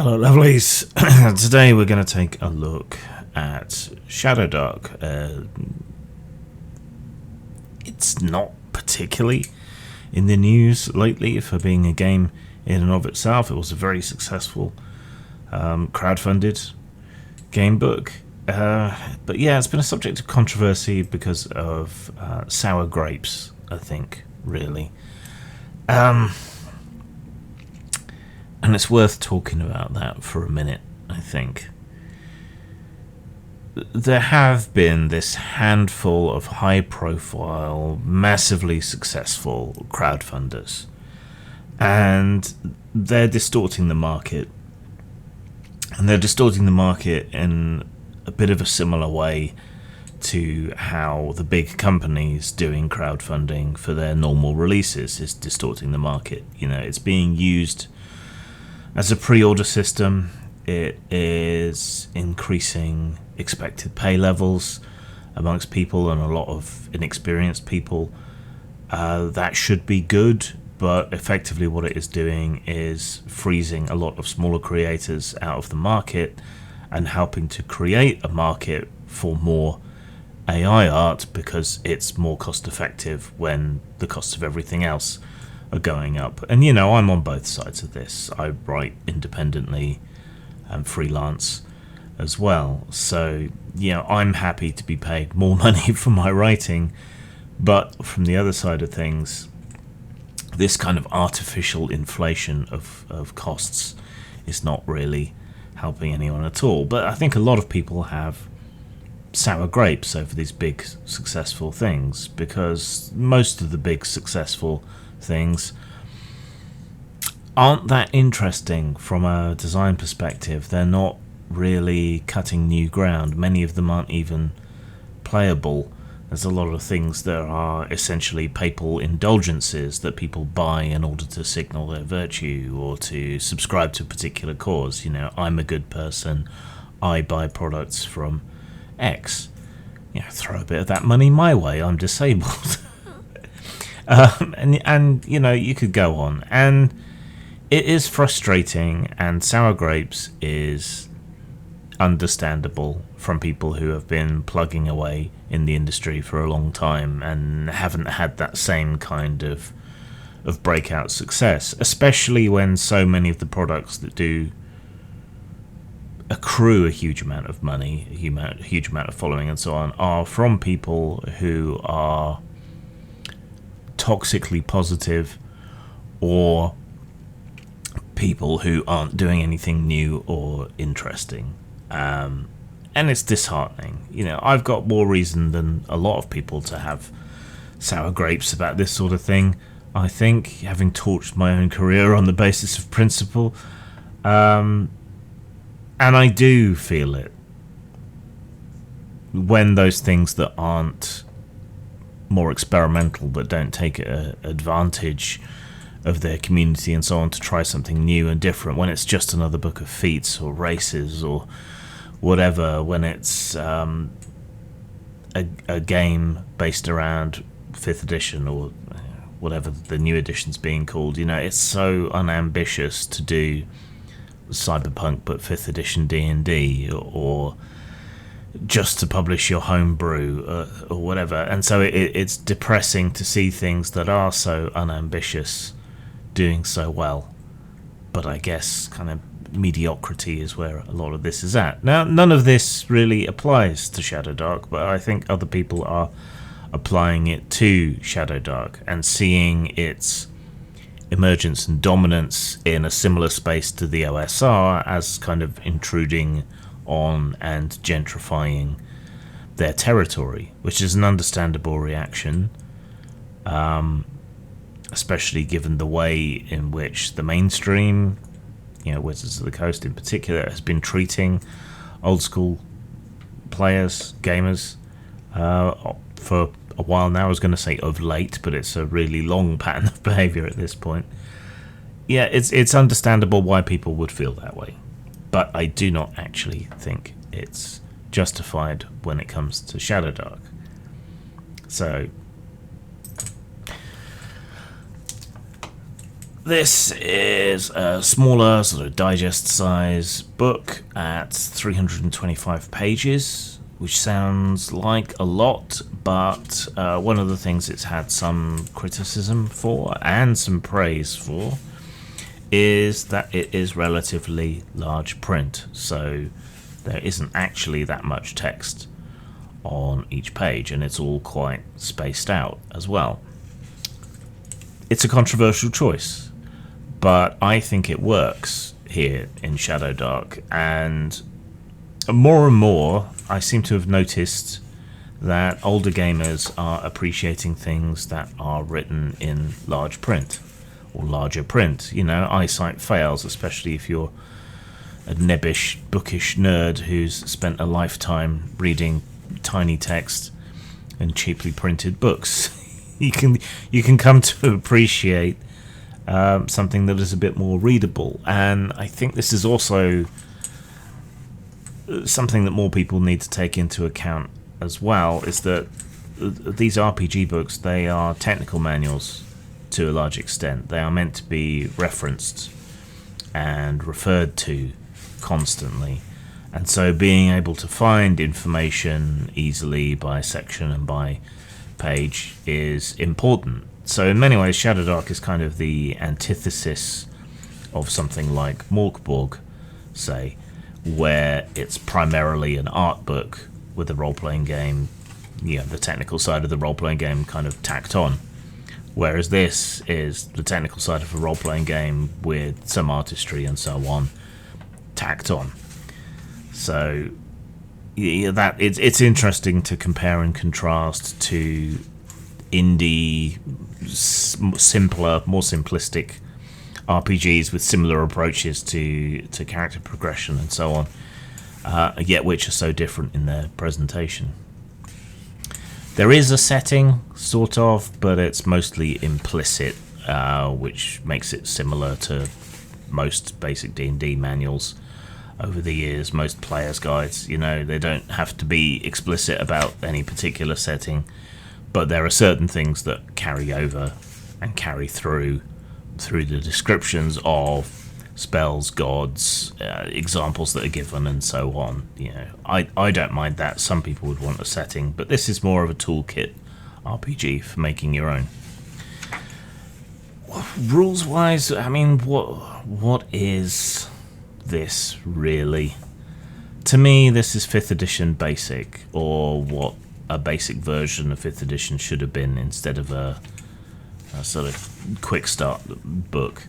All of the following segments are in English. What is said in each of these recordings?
Hello, lovelies. Today we're going to take a look at Shadowdark. It's not particularly in the news lately for being a game in and of itself. It was a very successful crowdfunded game book. But yeah, it's been a subject of controversy because of sour grapes, I think, really. And it's worth talking about that for a minute, I think. There have been this handful of high-profile, massively successful crowdfunders, and they're distorting the market. And they're distorting the market in a bit of a similar way to how the big companies doing crowdfunding for their normal releases is distorting the market. You know, it's being used as a pre-order system. It is increasing expected pay levels amongst people and a lot of inexperienced people. That should be good, but effectively what it is doing is freezing a lot of smaller creators out of the market and helping to create a market for more AI art because it's more cost effective when the costs of everything else are going up. And you know, I'm on both sides of this. I write independently and freelance as well, so you know, I'm happy to be paid more money for my writing. But from the other side of things, this kind of artificial inflation of costs is not really helping anyone at all. But I think a lot of people have sour grapes over these big successful things because most of the big successful things aren't that interesting from a design perspective. They're not really cutting new ground. Many of them aren't even playable. There's a lot of things that are essentially papal indulgences that people buy in order to signal their virtue or to subscribe to a particular cause. You know, I'm a good person, I buy products from X. You know, throw a bit of that money my way, I'm disabled. And you know, you could go on, and it is frustrating, and sour grapes is understandable from people who have been plugging away in the industry for a long time and haven't had that same kind of breakout success, especially when so many of the products that do accrue a huge amount of money, a huge amount of following and so on, are from people who are toxically positive or people who aren't doing anything new or interesting. And it's disheartening. You know, I've got more reason than a lot of people to have sour grapes about this sort of thing, I think, having torched my own career on the basis of principle. And I do feel it when those things that aren't more experimental, that don't take advantage of their community and so on to try something new and different, when it's just another book of feats or races or whatever, when it's a game based around 5th edition or whatever the new edition's being called. You know, it's so unambitious to do cyberpunk but 5th edition D&D or just to publish your homebrew or whatever. And so it's depressing to see things that are so unambitious doing so well. But I guess kind of mediocrity is where a lot of this is at. Now, none of this really applies to Shadowdark, but I think other people are applying it to Shadowdark and seeing its emergence and dominance in a similar space to the OSR as kind of intruding on and gentrifying their territory, which is an understandable reaction, especially given the way in which the mainstream, you know, Wizards of the Coast in particular, has been treating old school players, gamers, for a while now. I was going to say of late, but it's a really long pattern of behaviour at this point. Yeah, it's understandable why people would feel that way, but I do not actually think it's justified when it comes to Shadowdark. So This is a smaller, sort of digest size book at 325 pages, which sounds like a lot, but one of the things it's had some criticism for and some praise for is that it is relatively large print, so there isn't actually that much text on each page, and it's all quite spaced out as well. It's a controversial choice, but I think it works here in Shadowdark, and more I seem to have noticed that older gamers are appreciating things that are written in large print or larger print. You know, eyesight fails, especially if you're a nebbish, bookish nerd who's spent a lifetime reading tiny text and cheaply printed books. you can come to appreciate something that is a bit more readable, and I think this is also something that more people need to take into account as well, is that these RPG books, they are technical manuals to a large extent. They are meant to be referenced and referred to constantly, and so being able to find information easily by section and by page is important. So in many ways, Shadowdark is kind of the antithesis of something like Morkborg, say, where it's primarily an art book with the role-playing game, you know, the technical side of the role-playing game kind of tacked on. Whereas this is the technical side of a role-playing game with some artistry and so on tacked on. So yeah, that it's interesting to compare and contrast to indie, simpler, more simplistic RPGs with similar approaches to character progression and so on, yet which are so different in their presentation. There is a setting, sort of, but it's mostly implicit, which makes it similar to most basic D&D manuals over the years, most players' guides. You know, they don't have to be explicit about any particular setting, but there are certain things that carry over and carry through the descriptions of spells, gods, examples that are given, and so on. You know, I don't mind that. Some people would want a setting, but this is more of a toolkit RPG for making your own. Rules-wise, I mean, what is this really? To me, this is 5th edition basic, or what a basic version of 5th edition should have been, instead of a sort of quick start book.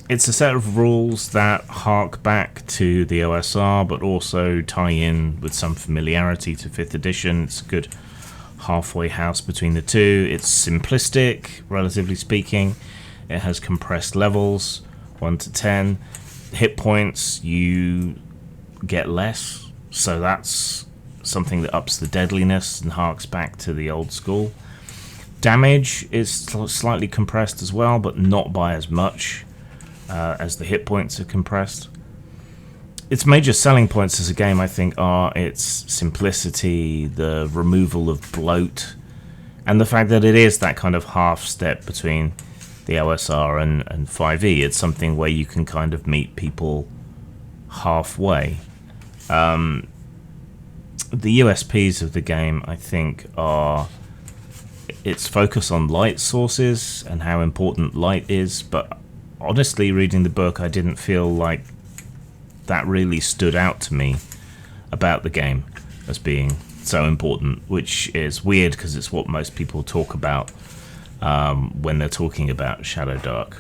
It's a set of rules that hark back to the OSR, but also tie in with some familiarity to 5th edition. It's a good halfway house between the two. It's simplistic, relatively speaking. It has compressed levels, 1 to 10. Hit points, you get less, so that's something that ups the deadliness and harks back to the old school. Damage is slightly compressed as well, but not by as much as the hit points are compressed. Its major selling points as a game, I think, are its simplicity, the removal of bloat, and the fact that it is that kind of half step between the OSR and 5e. It's something where you can kind of meet people halfway. The USPs of the game, I think, are its focus on light sources and how important light is, but honestly, reading the book, I didn't feel like that really stood out to me about the game as being so important, which is weird because it's what most people talk about when they're talking about Shadowdark.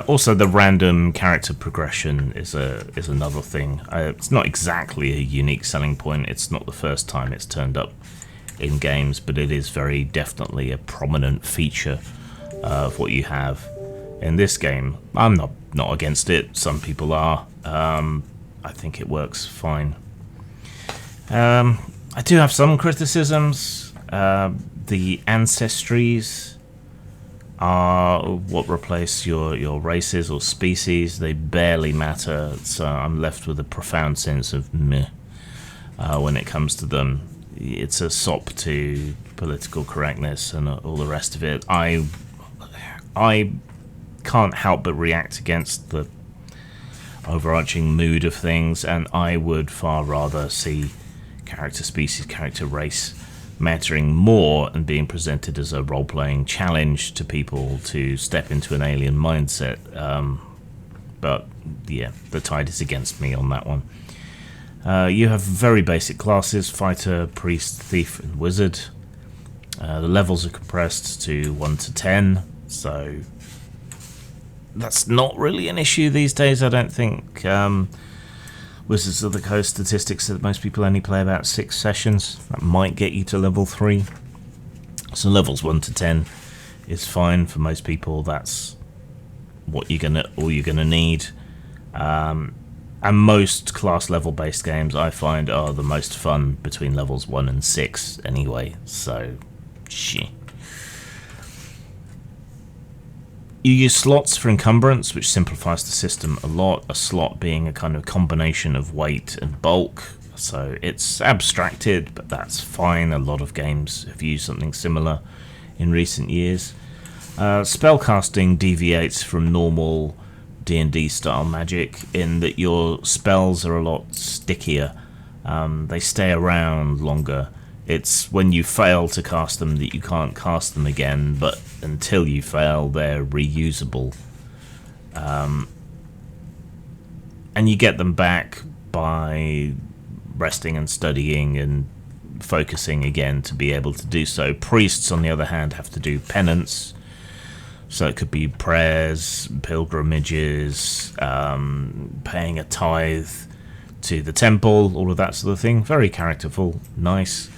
Also, the random character progression is another thing. It's not exactly a unique selling point. It's not the first time it's turned up in games, but it is very definitely a prominent feature of what you have in this game. I'm not against it. Some people are. I think it works fine. I do have some criticisms. The ancestries are what replace your races or species. They barely matter, so I'm left with a profound sense of meh when it comes to them. it's a sop to political correctness and all the rest of it. I can't help but react against the overarching mood of things, and I would far rather see character species, character race mattering more and being presented as a role-playing challenge to people to step into an alien mindset. But yeah, the tide is against me on that one. You have very basic classes: fighter, priest, thief, and wizard. The levels are compressed to 1 to 10, so that's not really an issue these days, I don't think. Wizards of the Coast statistics that most people only play about 6 sessions. That might get you to level 3. So levels 1 to 10 is fine for most people. That's what all you're gonna need. And most class level based games I find are the most fun between levels 1 and 6 anyway. So shit. You use slots for encumbrance, which simplifies the system a lot. A slot being a kind of combination of weight and bulk. So it's abstracted, but that's fine. A lot of games have used something similar in recent years. Spellcasting deviates from normal D&D style magic in that your spells are a lot stickier. They stay around longer. It's when you fail to cast them that you can't cast them again, but until you fail, they're reusable. And you get them back by resting and studying and focusing again to be able to do so. Priests, on the other hand, have to do penance. So it could be prayers, pilgrimages, paying a tithe to the temple, all of that sort of thing. Very characterful, nice.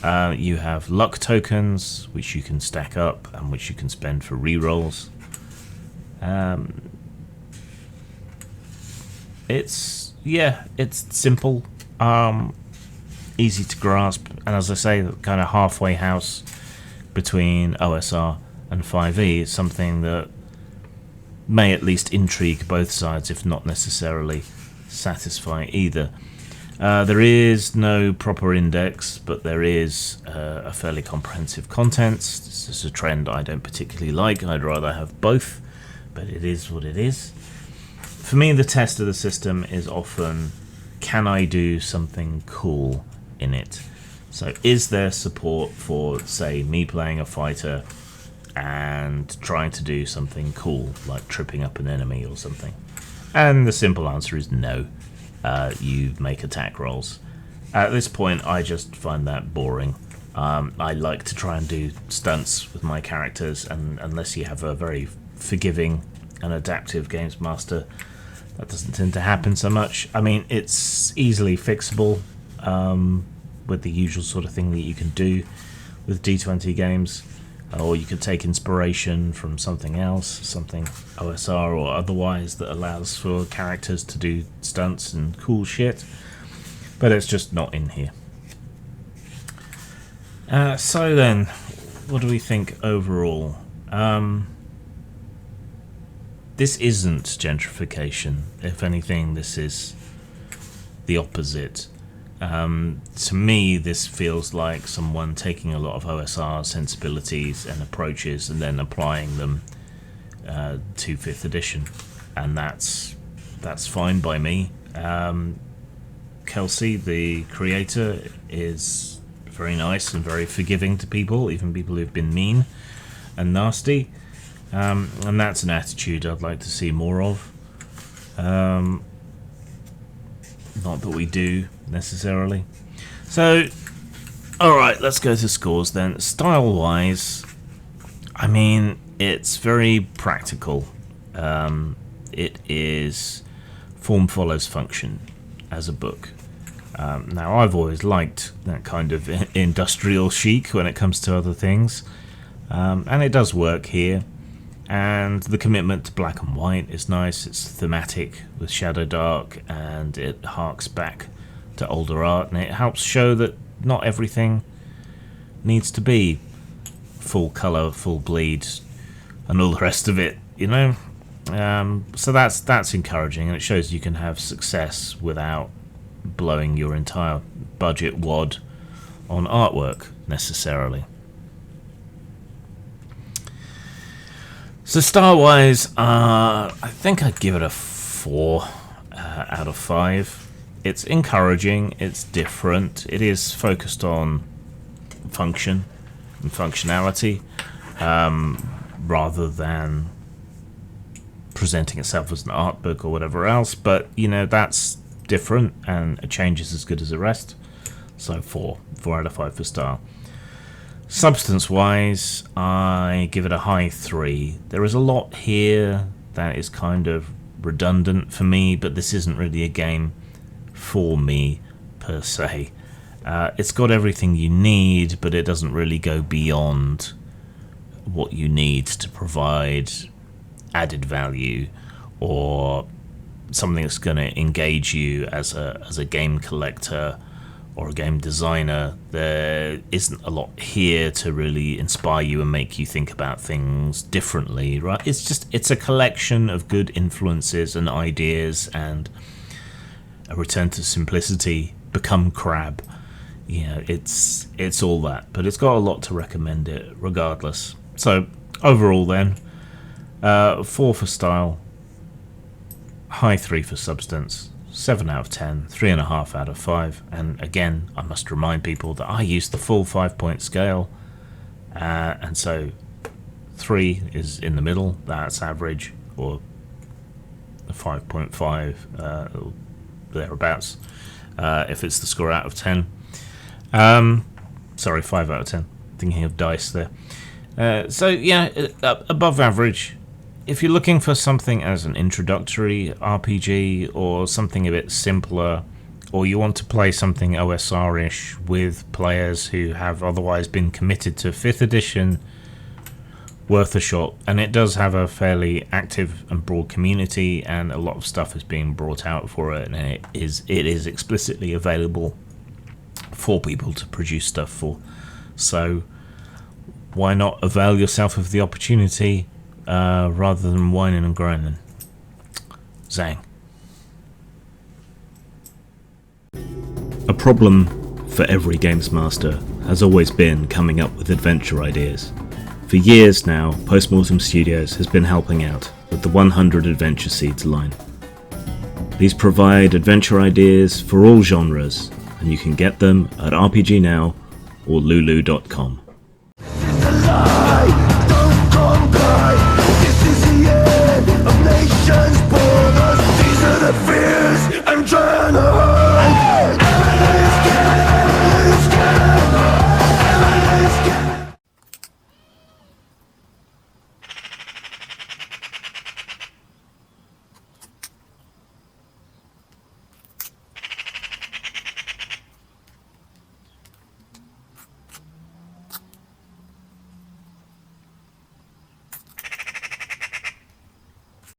You have luck tokens, which you can stack up and which you can spend for rerolls. It's simple, easy to grasp, and as I say, kind of halfway house between OSR and 5e is something that may at least intrigue both sides, if not necessarily satisfy either. There is no proper index, but there is a fairly comprehensive contents. This is a trend I don't particularly like. I'd rather have both, but it is what it is. For me, the test of the system is often, can I do something cool in it? So is there support for, say, me playing a fighter and trying to do something cool, like tripping up an enemy or something? And the simple answer is no. You make attack rolls. At this point, I just find that boring. I like to try and do stunts with my characters, and unless you have a very forgiving and adaptive games master, that doesn't tend to happen so much. I mean, it's easily fixable with the usual sort of thing that you can do with D20 games. Or you could take inspiration from something else, something OSR or otherwise that allows for characters to do stunts and cool shit. But it's just not in here. So then, what do we think overall? This isn't gentrification. If anything, this is the opposite. To me, this feels like someone taking a lot of OSR sensibilities and approaches and then applying them to 5th edition, and that's fine by me. Kelsey, the creator, is very nice and very forgiving to people, even people who've been mean and nasty, and that's an attitude I'd like to see more of. Not that we do necessarily. So, alright, let's go to scores then. Style wise, I mean, it's very practical. It is form follows function as a book. Now, I've always liked that kind of industrial chic when it comes to other things, and it does work here. And the commitment to black and white is nice. It's thematic with Shadowdark, and it harks back to older art, and it helps show that not everything needs to be full colour, full bleed, and all the rest of it, you know? So that's encouraging, and it shows you can have success without blowing your entire budget wad on artwork necessarily. So style-wise, I think I'd give it a 4 out of 5. It's encouraging, it's different, it is focused on function and functionality, rather than presenting itself as an art book or whatever else, but you know, that's different and a change is as good as the rest. So 4 out of 5 for style. Substance wise, I give it a high 3. There is a lot here that is kind of redundant for me, but this isn't really a game for me per se. It's got everything you need, but it doesn't really go beyond what you need to provide added value or something that's going to engage you as a game collector or a game designer. There isn't a lot here to really inspire you and make you think about things differently, right? It's a collection of good influences and ideas and a return to simplicity, become crab. You know, it's all that, but it's got a lot to recommend it regardless. So overall then, 4 for style, high 3 for substance, 7 out of 10, 3.5 out of 5. And again, I must remind people that I use the full 5-point scale, and so 3 is in the middle, that's average, or 5.5 thereabouts, if it's the score out of 10. Sorry, 5 out of 10, thinking of dice there. So yeah, above average. If you're looking for something as an introductory RPG or something a bit simpler, or you want to play something OSR-ish with players who have otherwise been committed to 5th edition, worth a shot. And it does have a fairly active and broad community, and a lot of stuff is being brought out for it, and it is explicitly available for people to produce stuff for. So why not avail yourself of the opportunity rather than whining and grinding? Zang. A problem for every games master has always been coming up with adventure ideas. For years now, Postmortem Studios has been helping out with the 100 Adventure Seeds line. These provide adventure ideas for all genres, and you can get them at RPG Now or lulu.com.